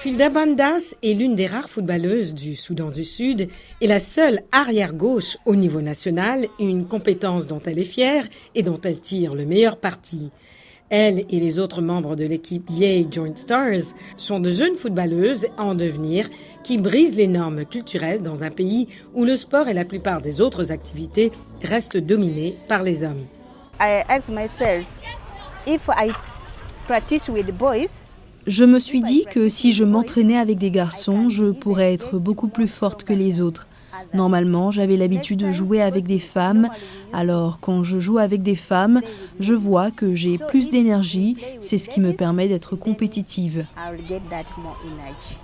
Filda Bandas est l'une des rares footballeuses du Soudan du Sud et la seule arrière-gauche au niveau national, une compétence dont elle est fière et dont elle tire le meilleur parti. Elle et les autres membres de l'équipe Yei Joint Stars sont de jeunes footballeuses en devenir qui brisent les normes culturelles dans un pays où le sport et la plupart des autres activités restent dominés par les hommes. I ask myself, if I practice with boys, Je me suis dit que si je m'entraînais avec des garçons, je pourrais être beaucoup plus forte que les autres. Normalement, j'avais l'habitude de jouer avec des femmes. Alors, quand je joue avec des femmes, je vois que j'ai plus d'énergie. C'est ce qui me permet d'être compétitive. I'll get that more energy.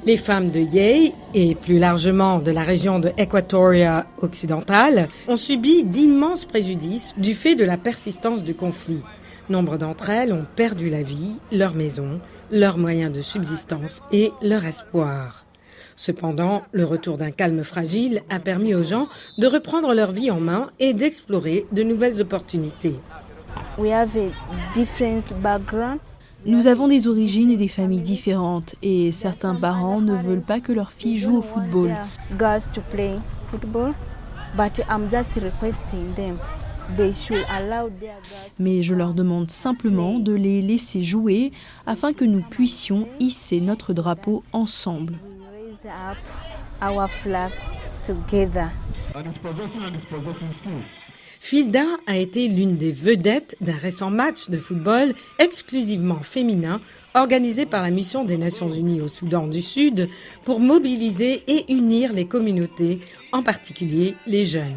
Les femmes de Yei, et plus largement de la région de Equatoria occidentale, ont subi d'immenses préjudices du fait de la persistance du conflit. Nombre d'entre elles ont perdu la vie, leur maison, leurs moyens de subsistance et leur espoir. Cependant, le retour d'un calme fragile a permis aux gens de reprendre leur vie en main et d'explorer de nouvelles opportunités. We have a different background. Nous avons des origines et des familles différentes et certains parents ne veulent pas que leurs filles jouent au football. Girls to play football, but I'm just requesting them. They should allow their girls. Mais je leur demande simplement de les laisser jouer afin que nous puissions hisser notre drapeau ensemble. We raised up our flag together. And it's possessing still. Filda a été l'une des vedettes d'un récent match de football exclusivement féminin organisé par la Mission des Nations Unies au Soudan du Sud pour mobiliser et unir les communautés, en particulier les jeunes.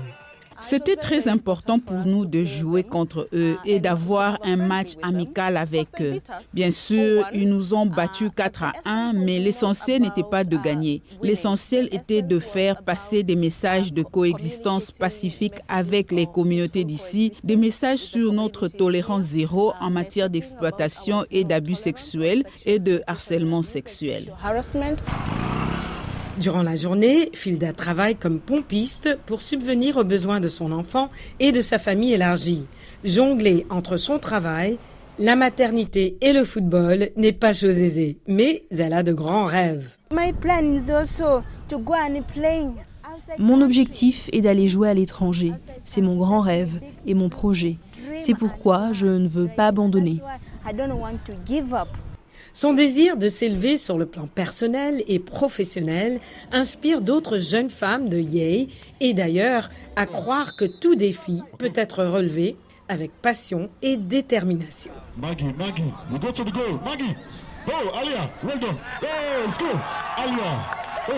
C'était très important pour nous de jouer contre eux et d'avoir un match amical avec eux. Bien sûr, ils nous ont battus 4-1, mais l'essentiel n'était pas de gagner. L'essentiel était de faire passer des messages de coexistence pacifique avec les communautés d'ici, des messages sur notre tolérance zéro en matière d'exploitation et d'abus sexuels et de harcèlement sexuel. Durant la journée, Filda travaille comme pompiste pour subvenir aux besoins de son enfant et de sa famille élargie. Jongler entre son travail, la maternité et le football n'est pas chose aisée, mais elle a de grands rêves. My plan is also to go and play outside. Mon objectif est d'aller jouer à l'étranger. C'est mon grand rêve et mon projet. C'est pourquoi je ne veux pas abandonner. I don't want to give up. Son désir de s'élever sur le plan personnel et professionnel inspire d'autres jeunes femmes de Yei et d'ailleurs à croire que tout défi peut être relevé avec passion et détermination. Maggie, you go to the goal. Maggie, go, Alia, well done. Hey, let's go, Alia. Oh,